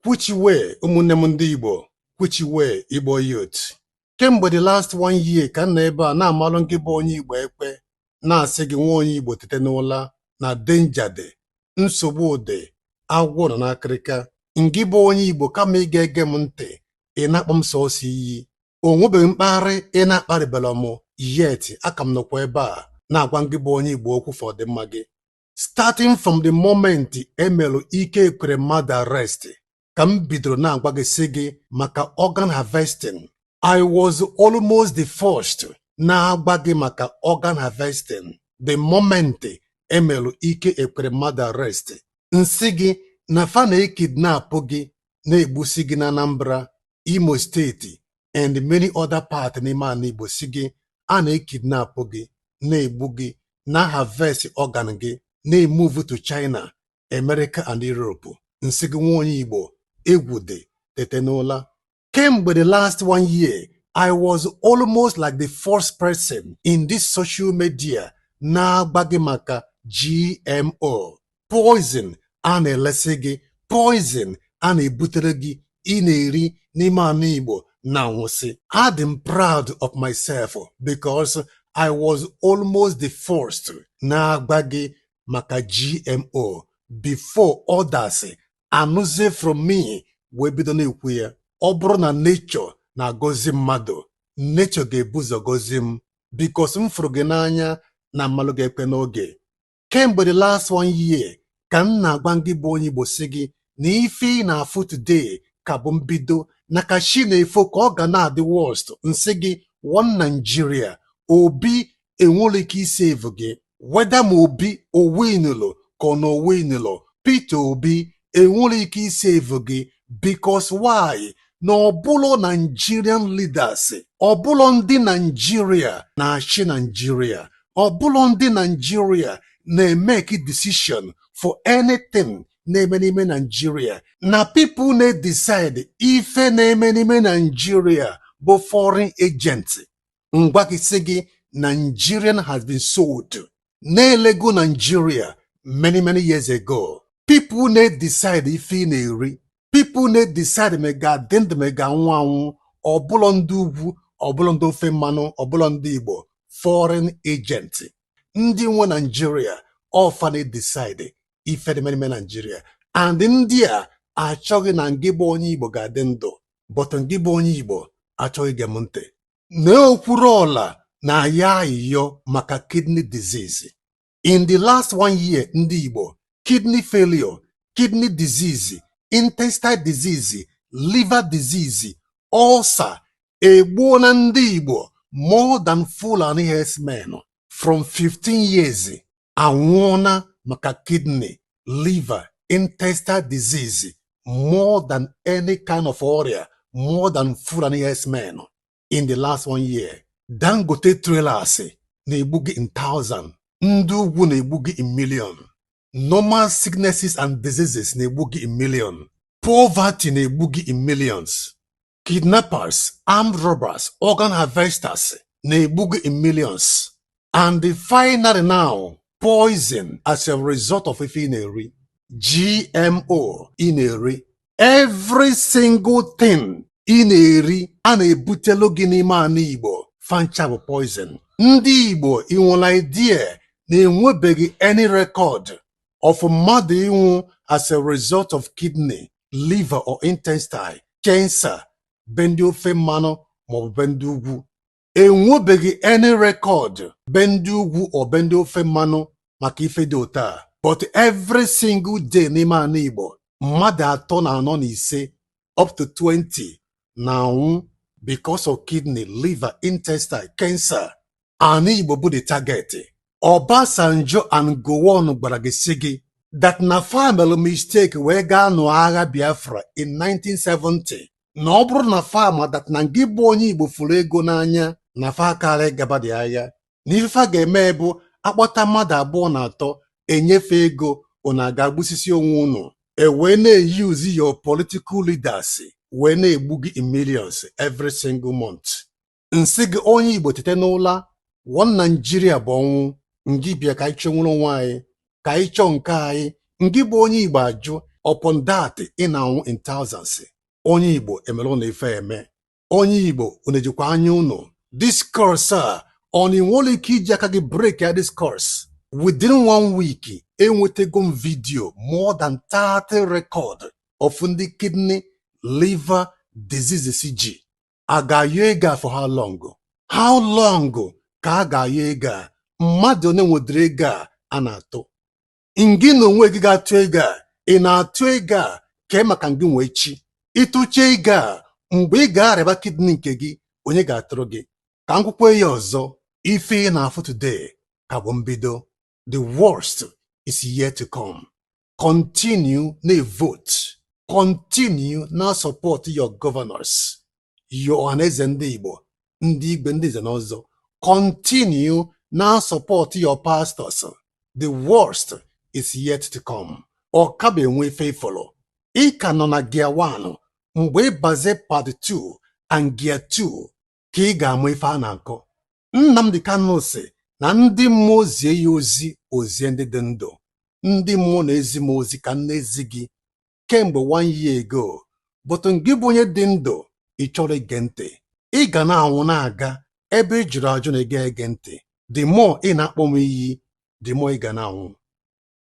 Which way ụmụnne m ndị Igbo? Which way Igbo youth? Kemgbe the last 1 year ka m nọ ebe a na-amalụ gị bụ onye Igbo ekpe na-asị gị nwa onye Igbo tete n'ụla na danger dị, nsogbu dị, agwọ nọ n'akịrịka. Ngị bụ onye Igbo kama ị ga-ege m ntị ị na-akpọ m sọọsọ iyi. O nwebeghị mkparị ị na-akparịbela m yet aka m nọkwa ebe a na-agwa gị bụ onye Igbo okwu for ọdịmma gị. Starting from the moment emelụ ike ekwere mmadụ arrest ka m bidoro na-agwa gị sị gị maka organ harvesting. I was almost the first na-agwa gị maka organ harvesting the moment emelụ ike ekwere mmadụ arrest. Nsị gị na fa na-ekidnapụ gị na-egbusi gị na Anambra, Imo steeti and many other parts n'ime ala Igbo. Si gị a na-ekidnapụ gị na-egbu gị na harvest organ gị na-emove to China, America and Europe. Nsị gị nwa onye Igbo egwu dị, tete n'ụla. Kemgbe the last 1 year, I was almost like the first person in this social media na-agba gị maka GMO, poison a na-elesi gị, poison a na-ebutere gị ị na-eri n'ime ala Igbo na nwụsị. I'm proud of myself because I was almost the first na-agba gị maka GMO before others anụzie from me wee bido na-ekwu ya. Ọ bụrụ na nature na-agọzi mmadụ, nature ga-ebuzo gọzi m because m fụrụ gị n'anya na mmalụ ga-ekpe n'oge. Kemgbe the last 1 year ka m na-agwa gị bụ onye Igbo sị gị na ife ị na-afụ today ka bụ mbido na ka chi na-efo ka ọ ga na-adị worst. Nsị gị one Nigeria, Obi enwere ike isave gị weda ma Obi owinụlụ ka ọ na owinụlụ. Peter Obi enwere ike isave gị because why? Na ọbụlụ Nigerian leaders, ọbụlụ ndị Nigeria na-achị Nigeria, ọbụlụ ndị Nigeria na-emeke decision for anything na-eme n'ime Nigeria. Na people na-decide ife na-eme n'ime Nigeria bụ foreign agent. Ngwa gị sị gị Nigerian has been sold na-elego Nigeria many years ago. People na-decide ife ị na-eri, people na-decide mega adị ndụ mega anwụ anwụ, ọbụlọ ndị ugwu, ọbụlọ ndị ofe mmanụ, ọbụlọ ndị Igbo, foreign agent. Ndị nwe Nigeria ọfa na-decide ife dị n'ime Nigeria, and ndị a achọghị na ngị bụ onye Igbo ga-adị ndụ, but ngị bụ onye Igbo achọghị ige m ntị. Na-ekwuru ọla na ya ayịyọ maka kidney disease. In the last 1 year, ndị Igbo, kidney failure, kidney disease, intestinal disease, liver disease, ulcer egbuo na ndị Igbo more than Fulani herdsmen from 15 years anwụọna maka kidney, liver, intestinal disease more than any kind of ọrịa, more than Fulani herdsmen in the last 1 year. Dangote trailers na-egbu gị in thousand, ndị ugwu na-egbu gị in million. Normal sicknesses and diseases na-egbu gị in million. Poverty na-egbu gị in millions. Kidnappers, armed robbers, organ harvesters na-egbu gị in millions. And finally now, poison as a result of ife ị na-eri, GMO ị na-eri. Every single thing ị na-eri a na-ebutelu gị n'ime ala Igbo fancha bụ poison. Ndị Igbo ị nwere idea na enwebeghị any record of mmadụ ịnwụ as a result of kidney, liver or intestine cancer be ndị ofe mmanụ maọbụ be ndị ugwu. Enwebeghị any record be ndị ugwu or be ndị ofe mmanụ maka ife dị otu a. But every single day n'ime ala Igbo mmadụ 3 na 4 na 5 up to 20 na-anwụ because of kidney, liver, intestine cancer. Ala Igbo bụ the target. Obasanjo and Gowon gwara gị sị gị that na family mistake wee gaa nụ agha Biafra in 1970. Na ọ bụrụ na fama that na ngị bụ onye Igbo fụrụ ego n'anya na fa akara gaba dị agha, na ife ga-eme bụ akpọta mmadụ 2 na 3 enyefe ego unu ga-agbusisi onwe unu, wee na-use your political leaders wee na-egbu gị in millions every single month. Nsị gị onye Igbo tete n'ụla, one Nigeria bụ ọnwụ. Ngị bịa ka anyị chọnwụrụ onwe anyị, ka anyị chọọ nke anyị. Ngị bụ onye Igbo ajụ upon that ị na-anwụ in thousands. Onye Igbo emere ụnụ ife eme. Onye Igbo unu ejikwa anya unu. This course a ọ na nwere ike iji aka gị break ya this course. Within 1 week enwetego m video more than 30 record of ndị kidney liver diseases ji. A ga-ayọ ego for how long? How long ka a ga-ayọ ego a? Mmadụ onye nwedịrị ego a na-atụ. Ngị na onwe gị ga-atụ ego a, ị na-atụ ego a ka maka gị nwee chi. Ịtụche ego a mgbe ị ga-arịaba kidney nke gị, onye ga-atụrụ gị. Ka m kwukwe ya ọzọ, ife ị na-afụ today ka bụ mbido. The worst is yet to come. Continue na vote. Continue na support your governors. Your ọhaneze ndị Igbo, ndị Igwe, ndị Nze na Ọzọ. Continue na support your pastors. The worst is yet to come. Ọ ka bụ enwe faithful. Ị ka nọ na gear 1 mgbe ịbaze part 2 and gear 2 ka ị ga-amụ ife a na-akọ. Nnamdi Kanu sị na ndị mmụọ zie ya ozi ozie ndị dị ndụ. Ndị mmụọ na-ezi m ozi ka m na-ezi gị kemgbe 1 year ago. But gị bụ onye dị ndụ, ị chọrọ ige ntị. Ị ga na-anwụ na-aga ebe ị jụrụ ajụ na ị ga-ege ntị. The more ị na-akpọ m iyi, the more ị ga na-anwụ.